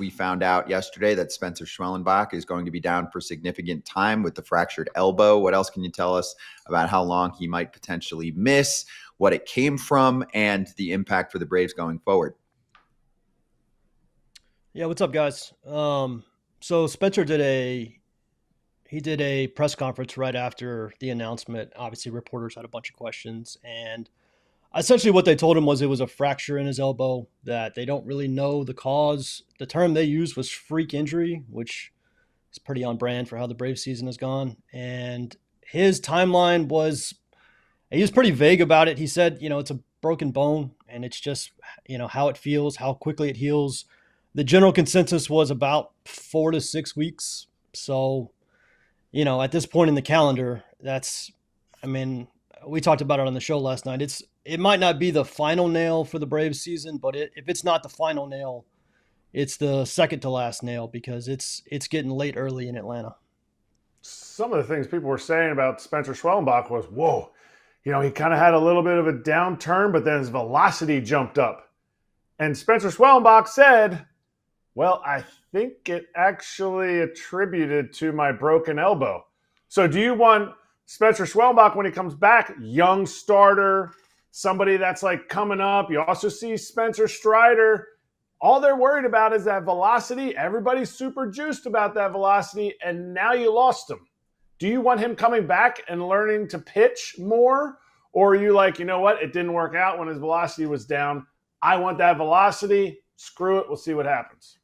we found out yesterday that Spencer Schwellenbach is going to be down for significant time with the fractured elbow. What else can you tell us about how long he might potentially miss, what it came from, and the impact for the Braves going forward? Yeah, what's up, guys? So Spencer did a press conference right after the announcement. Obviously, reporters had a bunch of questions, and essentially what they told him was it was a fracture in his elbow, that they don't really know the cause. The term they used was freak injury, which is pretty on brand for how the Braves season has gone. And his timeline was, he was pretty vague about it. He said, it's a broken bone and it's just, how it feels, how quickly it heals. The general consensus was about 4 to 6 weeks. So, at this point in the calendar, I mean, we talked about it on the show last night. It might not be the final nail for the Braves season, but if it's not the final nail, it's the second to last nail, because it's getting late early in Atlanta. Some of the things people were saying about Spencer Schwellenbach was, whoa, he kind of had a little bit of a downturn, but then his velocity jumped up. And Spencer Schwellenbach said, well, I think it actually attributed to my broken elbow. So do you want Spencer Schwellenbach, when he comes back, young starter, somebody that's like coming up? You also see Spencer Strider. All they're worried about is that velocity. Everybody's super juiced about that velocity, and now you lost him. Do you want him coming back and learning to pitch more? Or are you like, you know what? It didn't work out when his velocity was down. I want that velocity. Screw it. We'll see what happens.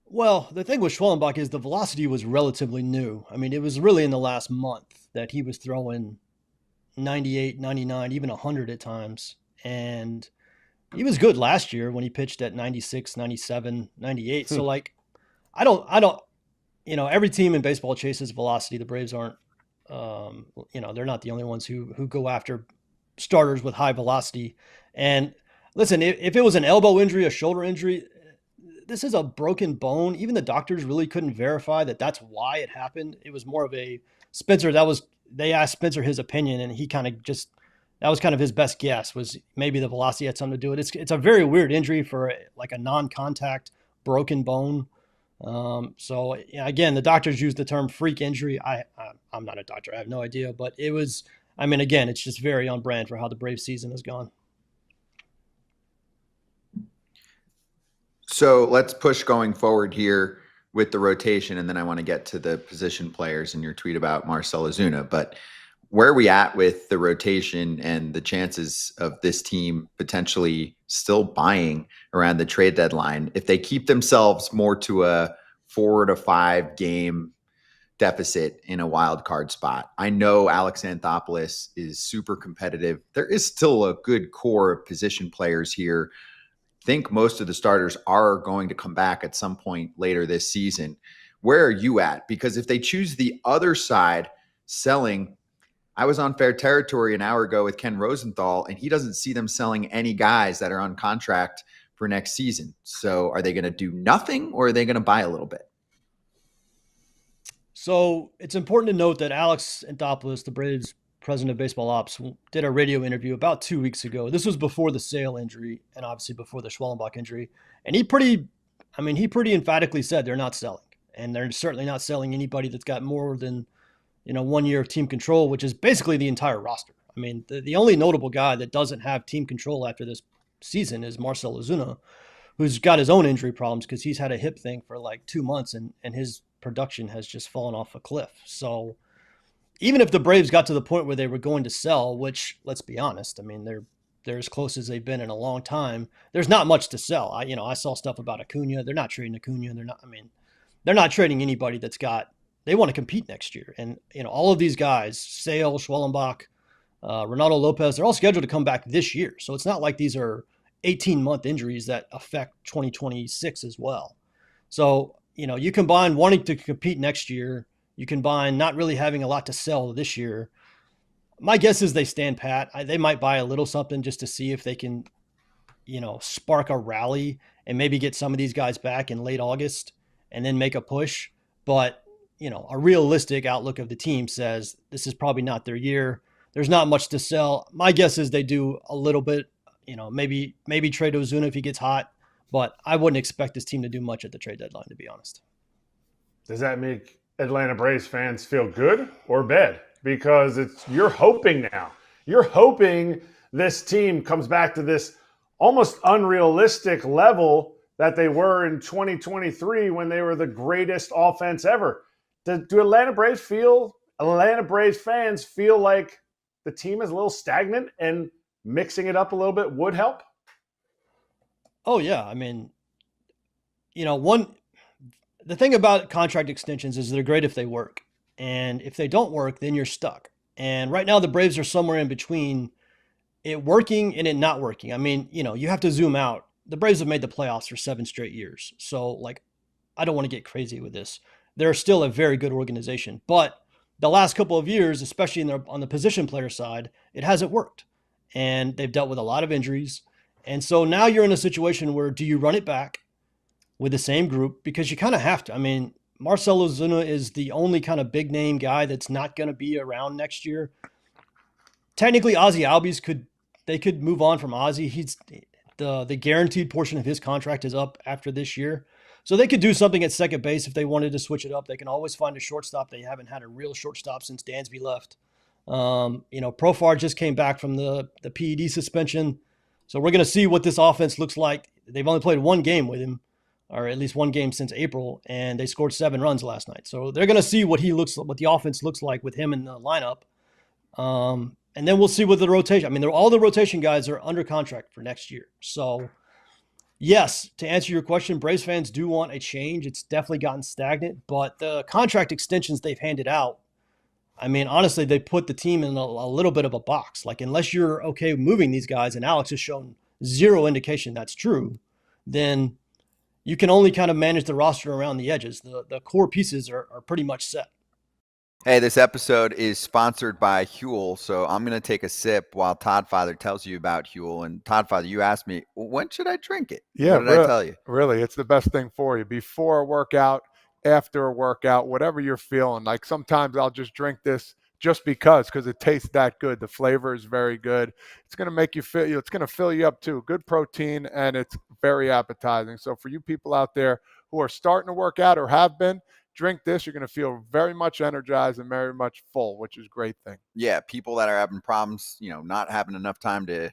Well, the thing with Schwellenbach is the velocity was relatively new. I mean, it was really in the last month that he was throwing 98, 99, even 100 at times. And he was good last year when he pitched at 96, 97, 98. So like, I don't, every team in baseball chases velocity. The Braves aren't, they're not the only ones who go after starters with high velocity. And listen, if it was an elbow injury, a shoulder injury, this is a broken bone. Even the doctors really couldn't verify that that's why it happened. It was more of a Spencer. They asked Spencer his opinion, and he kind of that was kind of his best guess, was maybe the velocity had something to do with it. It's a very weird injury for like a non-contact broken bone. So again, the doctors use the term freak injury. I'm not a doctor. I have no idea, but it was, again, it's just very on brand for how the Braves season has gone. So let's push going forward here with the rotation, and then I want to get to the position players and your tweet about Marcell Ozuna. But where are we at with the rotation and the chances of this team potentially still buying around the trade deadline if they keep themselves more to a 4 to 5 game deficit in a wild card spot? I know Alex Anthopoulos is super competitive. There is still a good core of position players here. Think most of the starters are going to come back at some point later this season. Where are you at? Because if they choose the other side, selling, I was on Fair Territory an hour ago with Ken Rosenthal, and he doesn't see them selling any guys that are on contract for next season. So are they going to do nothing, or are they going to buy a little bit? So it's important to note that Alex Anthopoulos, the Braves president of baseball ops, did a radio interview about 2 weeks ago. This was before the Sale injury and obviously before the Schwellenbach injury. And he pretty emphatically said they're not selling. And they're certainly not selling anybody that's got more than, 1 year of team control, which is basically the entire roster. I mean, the only notable guy that doesn't have team control after this season is Marcell Ozuna, who's got his own injury problems because he's had a hip thing for like 2 months and his production has just fallen off a cliff. So even if the Braves got to the point where they were going to sell, which, let's be honest, they're as close as they've been in a long time. There's not much to sell. I saw stuff about Acuna. They're not trading Acuna. They're not trading anybody they want to compete next year. And, all of these guys, Sale, Schwellenbach, Ronaldo Lopez, they're all scheduled to come back this year. So it's not like these are 18-month injuries that affect 2026 as well. So, you combine wanting to compete next year, you combine not really having a lot to sell this year. My guess is they stand pat. They might buy a little something just to see if they can, spark a rally and maybe get some of these guys back in late August and then make a push. But, a realistic outlook of the team says this is probably not their year. There's not much to sell. My guess is they do a little bit, maybe trade Ozuna if he gets hot. But I wouldn't expect this team to do much at the trade deadline, to be honest. Does that make Atlanta Braves fans feel good or bad? Because you're hoping now. You're hoping this team comes back to this almost unrealistic level that they were in 2023 when they were the greatest offense ever. Do Atlanta Braves fans feel like the team is a little stagnant and mixing it up a little bit would help? Oh, yeah. I mean, the thing about contract extensions is they're great if they work. And if they don't work, then you're stuck. And right now the Braves are somewhere in between it working and it not working. I mean, you have to zoom out. The Braves have made the playoffs for 7 straight years. So, I don't want to get crazy with this. They're still a very good organization. But the last couple of years, especially on the position player side, it hasn't worked. And they've dealt with a lot of injuries. And so now you're in a situation where do you run it back with the same group? Because you kind of have to. I mean, Marcell Ozuna is the only kind of big name guy that's not going to be around next year. Technically, Ozzie Albies could move on from Ozzie. He's the guaranteed portion of his contract is up after this year. So they could do something at second base if they wanted to switch it up. They can always find a shortstop. They haven't had a real shortstop since Dansby left. Profar just came back from the PED suspension. So we're going to see what this offense looks like. They've only played 1 game with him, or at least 1 game since April, and they scored 7 runs last night. So they're going to see what the offense looks like with him in the lineup. And then we'll see what the rotation. I mean, all the rotation guys are under contract for next year. So yes, to answer your question, Braves fans do want a change. It's definitely gotten stagnant, but the contract extensions they've handed out, I mean, honestly, they put the team in a little bit of a box. Unless you're okay moving these guys, and Alex has shown zero indication that's true, then you can only kind of manage the roster around the edges. The core pieces are pretty much set. Hey, this episode is sponsored by Huel, so I'm going to take a sip while Todd Father tells you about Huel. And Todd Father, you asked me, when should I drink it? Yeah, what did I tell you? Really, it's the best thing for you. Before a workout, after a workout, whatever you're feeling. Sometimes I'll just drink this just because it tastes that good. The flavor is very good. It's going to make you feel, it's going to fill you up too. Good protein, and it's very appetizing. So for you people out there who are starting to work out or have been, drink this. You're going to feel very much energized and very much full, which is a great thing. Yeah, people that are having problems, not having enough time to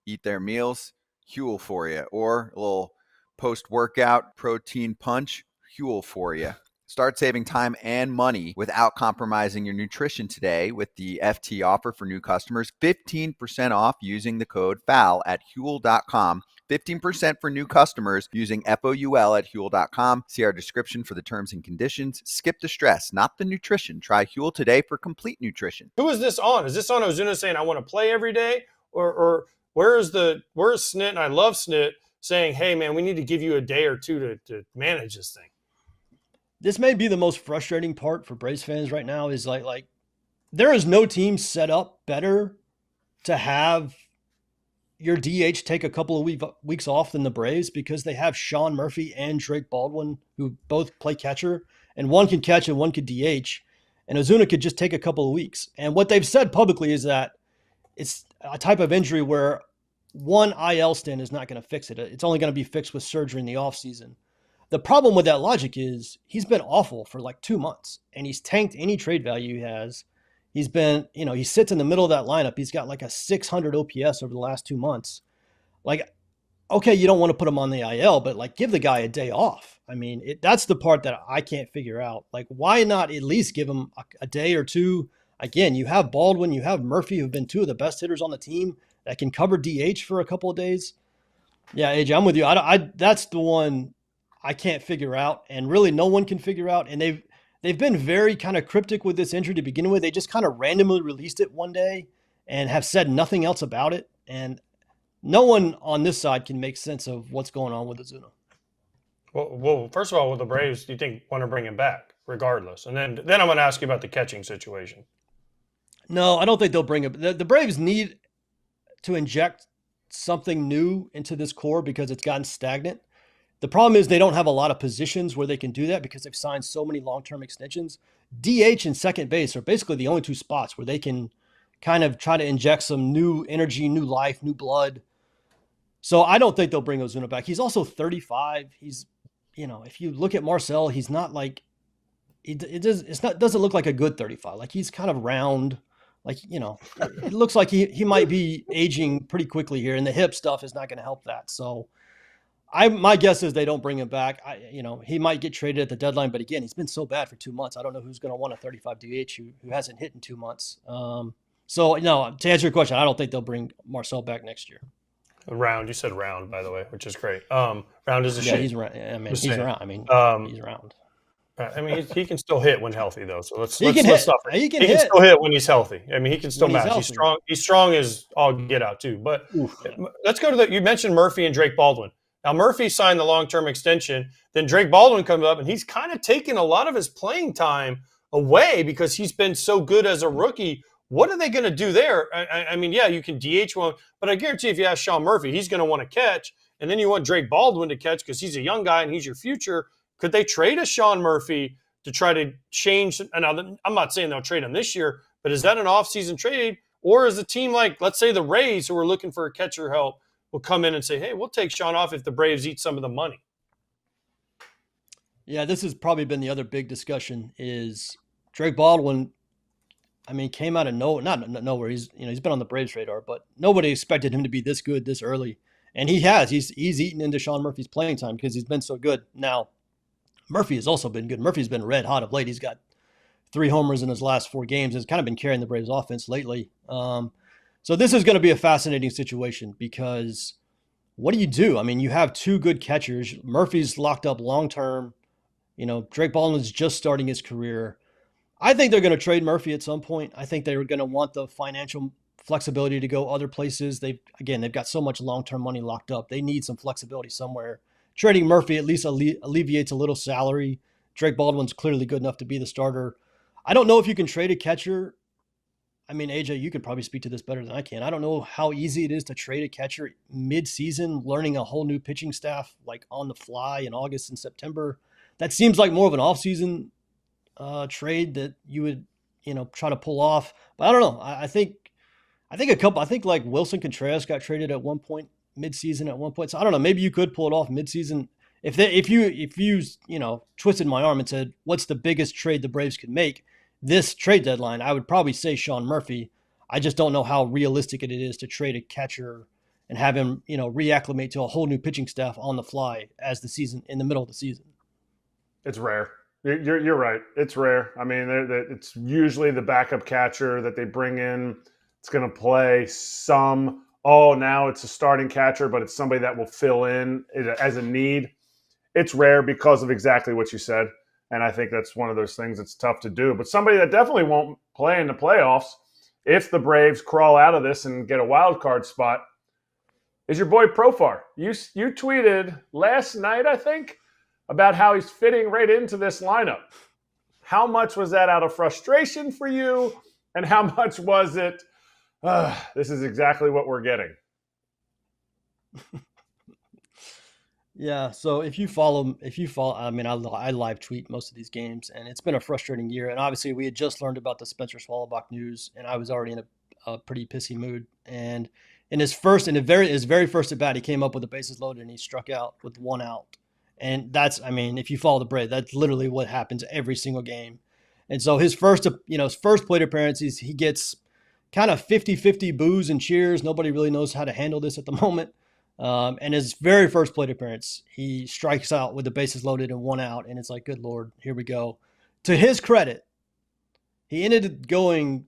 eat their meals, Huel for you. Or a little post-workout protein punch, Huel for you. Start saving time and money without compromising your nutrition today with the FT offer for new customers. 15% off using the code FAL at Huel.com. 15% for new customers using FOUL at Huel.com. See our description for the terms and conditions. Skip the stress, not the nutrition. Try Huel today for complete nutrition. Who is this on? Is this on Ozuna saying, I want to play every day? Or where's Snit, and I love Snit, saying, hey, man, we need to give you a day or two to manage this thing? This may be the most frustrating part for Braves fans right now is like there is no team set up better to have your DH take a couple of weeks off than the Braves, because they have Sean Murphy and Drake Baldwin, who both play catcher, and one can catch and one could DH, and Ozuna could just take a couple of weeks. And what they've said publicly is that it's a type of injury where one IL stint is not going to fix it. It's only going to be fixed with surgery in the offseason. The problem with that logic is he's been awful for 2 months, and he's tanked any trade value he has. He's been, he sits in the middle of that lineup. He's got a 600 OPS over the last 2 months. Okay, you don't want to put him on the IL, but give the guy a day off. I mean, that's the part that I can't figure out. Why not at least give him a day or two? Again, you have Baldwin, you have Murphy, who've been 2 of the best hitters on the team that can cover DH for a couple of days. Yeah, AJ, I'm with you. That's the one I can't figure out, and really no one can figure out. And they've been very kind of cryptic with this injury to begin with. They just kind of randomly released it one day and have said nothing else about it. And no one on this side can make sense of what's going on with Ozuna. Well, first of all, with the Braves, do you think want to bring him back regardless? And then I'm going to ask you about the catching situation. No, I don't think they'll bring him. The Braves need to inject something new into this core because it's gotten stagnant. The problem is they don't have a lot of positions where they can do that because they've signed so many long-term extensions. DH and second base are basically the only 2 spots where they can kind of try to inject some new energy, new life, new blood. So I don't think they'll bring Ozuna back. He's also 35. He's, if you look at Marcell, he's not like, doesn't look like a good 35. Like he's kind of round. Like, it looks like he might be aging pretty quickly here, and the hip stuff is not going to help that. So my guess is they don't bring him back. He might get traded at the deadline, but again, he's been so bad for 2 months. I don't know who's going to want a 35 DH who hasn't hit in 2 months. So no, to answer your question, I don't think they'll bring Marcell back next year. Round, you said round, by the way, which is great. Round is a shame. He's around. He's around. He can still hit when healthy, though. So let's hit. stop it. He can still hit when he's healthy. He can still match. He's strong. He's strong as all get out too. But let's go to you mentioned Murphy and Drake Baldwin. Now Murphy signed the long-term extension. Then Drake Baldwin comes up, and he's kind of taken a lot of his playing time away because he's been so good as a rookie. What are they going to do there? Yeah, you can DH one, but I guarantee if you ask Sean Murphy, he's going to want to catch, and then you want Drake Baldwin to catch because he's a young guy and he's your future. Could they trade a Sean Murphy to try to change? And I'm not saying they'll trade him this year, but is that an off-season trade? Or is a team like, let's say the Rays, who are looking for a catcher help, will come in and say, hey, we'll take Sean off if the Braves eat some of the money? Yeah, this has probably been the other big discussion is Drake Baldwin, came out of nowhere. He's been on the Braves radar, but nobody expected him to be this good this early. And he has. He's eaten into Sean Murphy's playing time because he's been so good. Now, Murphy has also been good. Murphy's been red hot of late. He's got 3 homers in his last 4 games. Has kind of been carrying the Braves offense lately. So this is going to be a fascinating situation because what do? You have 2 good catchers. Murphy's locked up long-term. Drake Baldwin's just starting his career. I think they're going to trade Murphy at some point. I think they're going to want the financial flexibility to go other places. They've got so much long-term money locked up. They need some flexibility somewhere. Trading Murphy at least alleviates a little salary. Drake Baldwin's clearly good enough to be the starter. I don't know if you can trade a catcher. AJ, you could probably speak to this better than I can. I don't know how easy it is to trade a catcher mid-season, learning a whole new pitching staff, like on the fly in August and September. That seems like more of an off-season trade that you would, try to pull off. But I don't know. I think like Wilson Contreras got traded at one point mid-season at one point. So I don't know. Maybe you could pull it off mid-season. If you twisted my arm and said, what's the biggest trade the Braves could make this trade deadline, I would probably say Sean Murphy. I just don't know how realistic it is to trade a catcher and have him, reacclimate to a whole new pitching staff on the fly in the middle of the season. It's rare. You're right. It's rare. It's usually the backup catcher that they bring in. It's going to play some. Oh, now it's a starting catcher, but it's somebody that will fill in as a need. It's rare because of exactly what you said. And I think that's one of those things that's tough to do. But somebody that definitely won't play in the playoffs if the Braves crawl out of this and get a wild card spot is your boy Profar. You tweeted last night, I think, about how he's fitting right into this lineup. How much was that out of frustration for you? And how much was it, this is exactly what we're getting? Yeah, so if you follow, I live tweet most of these games, and it's been a frustrating year. And obviously, we had just learned about the Spencer Schwellenbach news, and I was already in a pretty pissy mood. And in his very first at bat, he came up with the bases loaded, and he struck out with 1 out. And that's, if you follow the Braves, that's literally what happens every single game. And so his first plate appearance, he gets kind of 50-50 boos and cheers. Nobody really knows how to handle this at the moment. And his very first plate appearance, he strikes out with the bases loaded and 1 out. And it's like, good Lord, here we go. To his credit, he ended up going,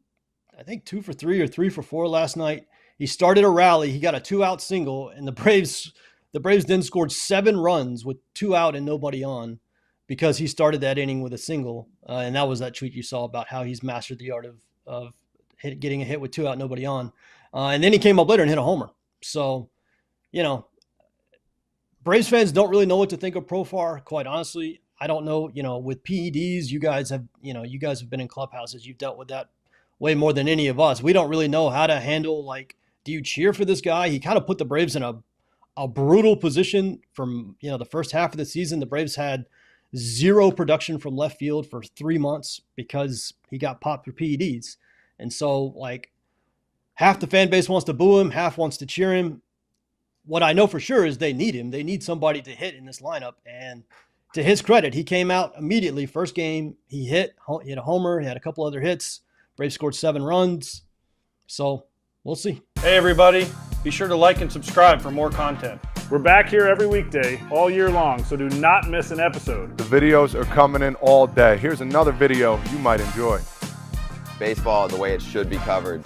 I think 2 for 3 or 3 for 4 last night. He started a rally. He got a 2-out single, and the Braves then scored 7 runs with 2 out and nobody on because he started that inning with a single. And that was that tweet you saw about how he's mastered the art of getting a hit with 2 out, nobody on. And then he came up later and hit a homer. So, Braves fans don't really know what to think of Profar. Quite honestly, I don't know, with PEDs, you guys have been in clubhouses. You've dealt with that way more than any of us. We don't really know how to handle, do you cheer for this guy? He kind of put the Braves in a brutal position from, the first half of the season. The Braves had 0 production from left field for 3 months because he got popped for PEDs. And so half the fan base wants to boo him, half wants to cheer him. what I know for sure is they need him. They need somebody to hit in this lineup. And to his credit, he came out immediately. First game, he hit a homer. He had a couple other hits. Braves scored 7 runs. So we'll see. Hey, everybody. Be sure to like and subscribe for more content. We're back here every weekday, all year long, so do not miss an episode. The videos are coming in all day. Here's another video you might enjoy. Baseball the way it should be covered.